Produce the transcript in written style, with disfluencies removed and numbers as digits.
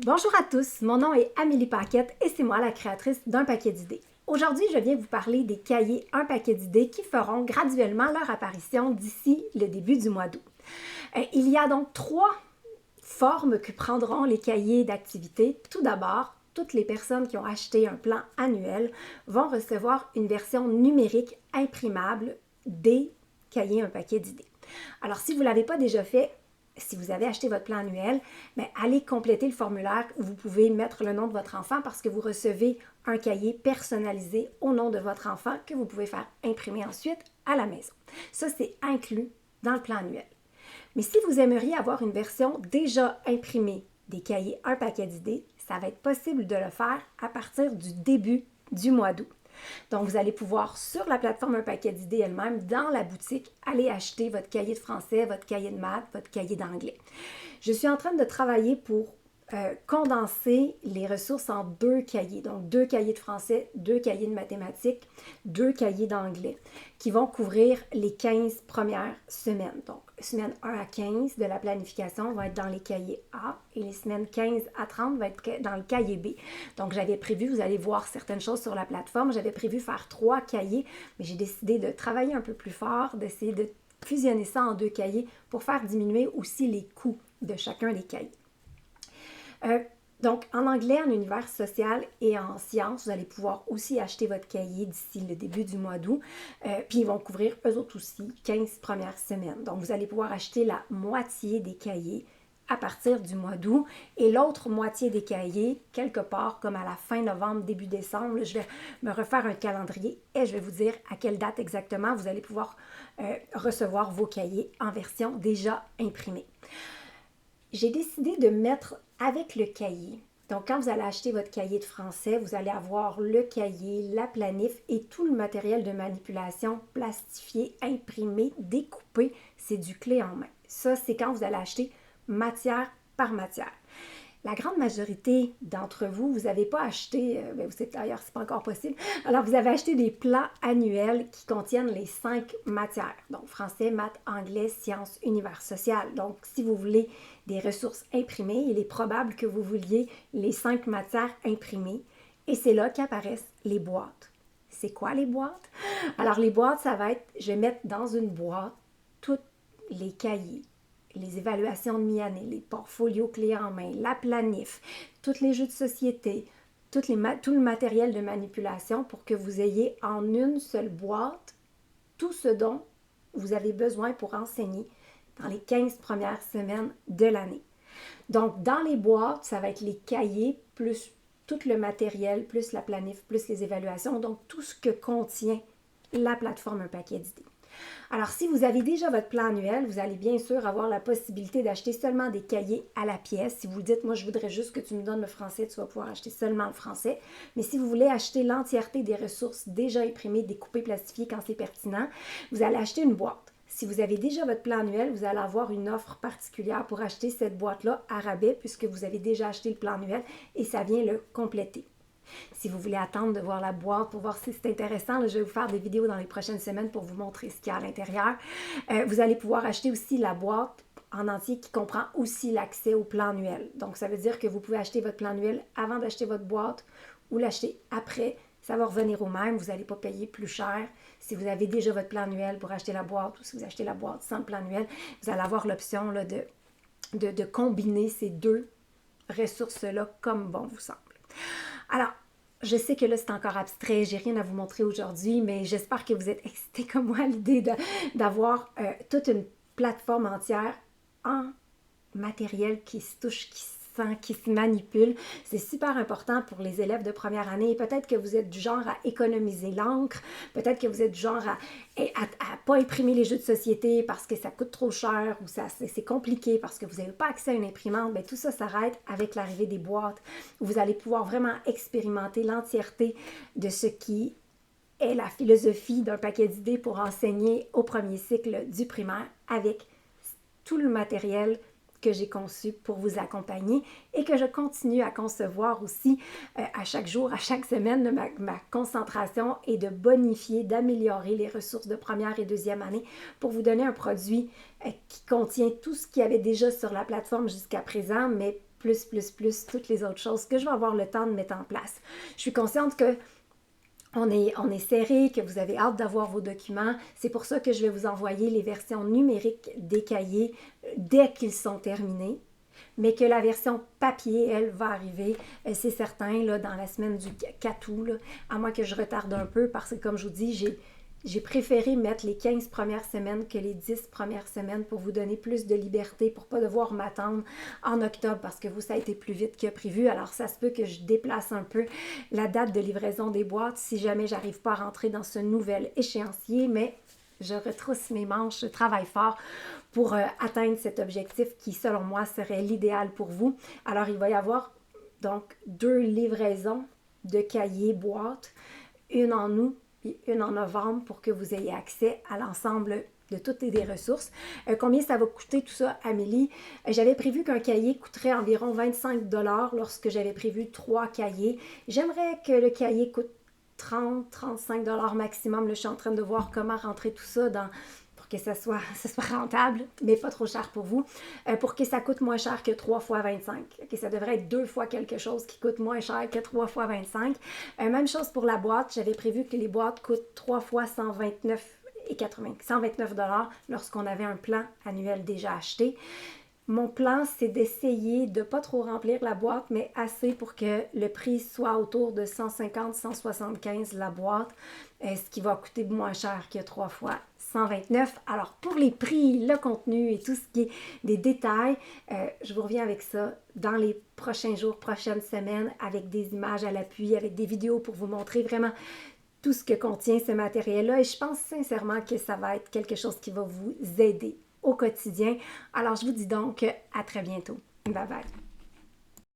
Bonjour à tous, mon nom est Amélie Paquette et c'est moi la créatrice d'Un paquet d'idées. Aujourd'hui, je viens vous parler des cahiers Un paquet d'idées qui feront graduellement leur apparition d'ici le début du mois d'août. Il y a donc trois formes que prendront les cahiers d'activité. Tout d'abord, toutes les personnes qui ont acheté un plan annuel vont recevoir une version numérique imprimable des cahiers Un paquet d'idées. Alors, si vous ne l'avez pas déjà fait, si vous avez acheté votre plan annuel, bien, allez compléter le formulaire. Vous pouvez mettre le nom de votre enfant parce que vous recevez un cahier personnalisé au nom de votre enfant que vous pouvez faire imprimer ensuite à la maison. Ça, c'est inclus dans le plan annuel. Mais si vous aimeriez avoir une version déjà imprimée des cahiers Un paquet d'idées, ça va être possible de le faire à partir du début du mois d'août. Donc, vous allez pouvoir, sur la plateforme Un paquet d'idées elle-même, dans la boutique, aller acheter votre cahier de français, votre cahier de maths, votre cahier d'anglais. Je suis en train de travailler pour condenser les ressources en 2 cahiers. Donc, 2 cahiers de français, 2 cahiers de mathématiques, 2 cahiers d'anglais qui vont couvrir les 15 premières semaines. Donc, semaine 1 à 15 de la planification vont être dans les cahiers A et les semaines 15 à 30 vont être dans le cahier B. Donc, j'avais prévu, vous allez voir certaines choses sur la plateforme, j'avais prévu faire 3 cahiers, mais j'ai décidé de travailler un peu plus fort, d'essayer de fusionner ça en 2 cahiers pour faire diminuer aussi les coûts de chacun des cahiers. Donc, en anglais, en univers social et en sciences, vous allez pouvoir aussi acheter votre cahier d'ici le début du mois d'août. Puis, ils vont couvrir eux autres aussi 15 premières semaines. Donc, vous allez pouvoir acheter la moitié des cahiers à partir du mois d'août et l'autre moitié des cahiers, quelque part comme à la fin novembre, début décembre, je vais me refaire un calendrier et je vais vous dire à quelle date exactement vous allez pouvoir recevoir vos cahiers en version déjà imprimée. J'ai décidé de mettre avec le cahier. Donc, quand vous allez acheter votre cahier de français, vous allez avoir le cahier, la planif et tout le matériel de manipulation plastifié, imprimé, découpé. C'est du clé en main. Ça, c'est quand vous allez acheter matière par matière. La grande majorité d'entre vous, vous n'avez pas acheté, vous savez d'ailleurs, c'est pas encore possible. Alors, vous avez acheté des plans annuels qui contiennent les 5 matières. Donc, français, maths, anglais, sciences, univers social. Donc, si vous voulez des ressources imprimées, il est probable que vous vouliez les 5 matières imprimées. Et c'est là qu'apparaissent les boîtes. C'est quoi les boîtes? Alors, les boîtes, ça va être, je vais mettre dans une boîte tous les cahiers, les évaluations de mi-année, les portfolios clés en main, la planif, tous les jeux de société, tout le matériel de manipulation pour que vous ayez en une seule boîte tout ce dont vous avez besoin pour enseigner dans les 15 premières semaines de l'année. Donc, dans les boîtes, ça va être les cahiers plus tout le matériel, plus la planif, plus les évaluations, donc tout ce que contient la plateforme Un paquet d'idées. Alors, si vous avez déjà votre plan annuel, vous allez bien sûr avoir la possibilité d'acheter seulement des cahiers à la pièce. Si vous dites, moi, je voudrais juste que tu me donnes le français, tu vas pouvoir acheter seulement le français. Mais si vous voulez acheter l'entièreté des ressources déjà imprimées, découpées, plastifiées quand c'est pertinent, vous allez acheter une boîte. Si vous avez déjà votre plan annuel, vous allez avoir une offre particulière pour acheter cette boîte-là à rabais puisque vous avez déjà acheté le plan annuel et ça vient le compléter. Si vous voulez attendre de voir la boîte pour voir si c'est intéressant, je vais vous faire des vidéos dans les prochaines semaines pour vous montrer ce qu'il y a à l'intérieur. Vous allez pouvoir acheter aussi la boîte en entier qui comprend aussi l'accès au plan annuel. Donc, ça veut dire que vous pouvez acheter votre plan annuel avant d'acheter votre boîte ou l'acheter après. Ça va revenir au même. Vous n'allez pas payer plus cher. Si vous avez déjà votre plan annuel pour acheter la boîte ou si vous achetez la boîte sans le plan annuel, vous allez avoir l'option là, de combiner ces deux ressources-là comme bon vous semble. Alors, je sais que là, c'est encore abstrait, j'ai rien à vous montrer aujourd'hui, mais j'espère que vous êtes excités comme moi à l'idée d'avoir toute une plateforme entière en matériel qui se touche, qui se sent, qui se manipule. C'est super important pour les élèves de première année. Peut-être que vous êtes du genre à économiser l'encre, peut-être que vous êtes du genre à pas imprimer les jeux de société parce que ça coûte trop cher ou c'est compliqué parce que vous n'avez pas accès à une imprimante. Bien, tout ça s'arrête avec l'arrivée des boîtes où vous allez pouvoir vraiment expérimenter l'entièreté de ce qui est la philosophie d'un paquet d'idées pour enseigner au premier cycle du primaire avec tout le matériel que j'ai conçu pour vous accompagner et que je continue à concevoir aussi à chaque jour, à chaque semaine. Ma concentration est de bonifier, d'améliorer les ressources de première et deuxième année pour vous donner un produit qui contient tout ce qu'il y avait déjà sur la plateforme jusqu'à présent, mais plus toutes les autres choses que je vais avoir le temps de mettre en place. Je suis consciente que on est serré, que vous avez hâte d'avoir vos documents. C'est pour ça que je vais vous envoyer les versions numériques des cahiers dès qu'ils sont terminés. Mais que la version papier, elle, va arriver, c'est certain, là, dans la semaine du 4 août, là, à moins que je retarde un peu, parce que, comme je vous dis, j'ai préféré mettre les 15 premières semaines que les 10 premières semaines pour vous donner plus de liberté, pour ne pas devoir m'attendre en octobre, parce que vous, ça a été plus vite que prévu. Alors, ça se peut que je déplace un peu la date de livraison des boîtes si jamais j'arrive pas à rentrer dans ce nouvel échéancier, mais je retrousse mes manches, je travaille fort pour atteindre cet objectif qui, selon moi, serait l'idéal pour vous. Alors, il va y avoir donc 2 livraisons de cahiers boîtes, une en août et une en novembre pour que vous ayez accès à l'ensemble de toutes les ressources. Combien ça va coûter tout ça, Amélie? J'avais prévu qu'un cahier coûterait environ 25 $ lorsque j'avais prévu 3 cahiers. J'aimerais que le cahier coûte 30-35 $ maximum. Là, je suis en train de voir comment rentrer tout ça pour que ça soit rentable, mais pas trop cher pour vous, pour que ça coûte moins cher que 3 fois 25. Okay, ça devrait être 2 fois quelque chose qui coûte moins cher que 3 fois 25. Même chose pour la boîte. J'avais prévu que les boîtes coûtent 3 fois 129 $ lorsqu'on avait un plan annuel déjà acheté. Mon plan, c'est d'essayer de ne pas trop remplir la boîte, mais assez pour que le prix soit autour de 150-175 la boîte, ce qui va coûter moins cher que 3 fois 129. Alors, pour les prix, le contenu et tout ce qui est des détails, je vous reviens avec ça dans les prochains jours, prochaines semaines, avec des images à l'appui, avec des vidéos pour vous montrer vraiment tout ce que contient ce matériel-là. Et je pense sincèrement que ça va être quelque chose qui va vous aider au quotidien. Alors, je vous dis donc à très bientôt. Bye bye.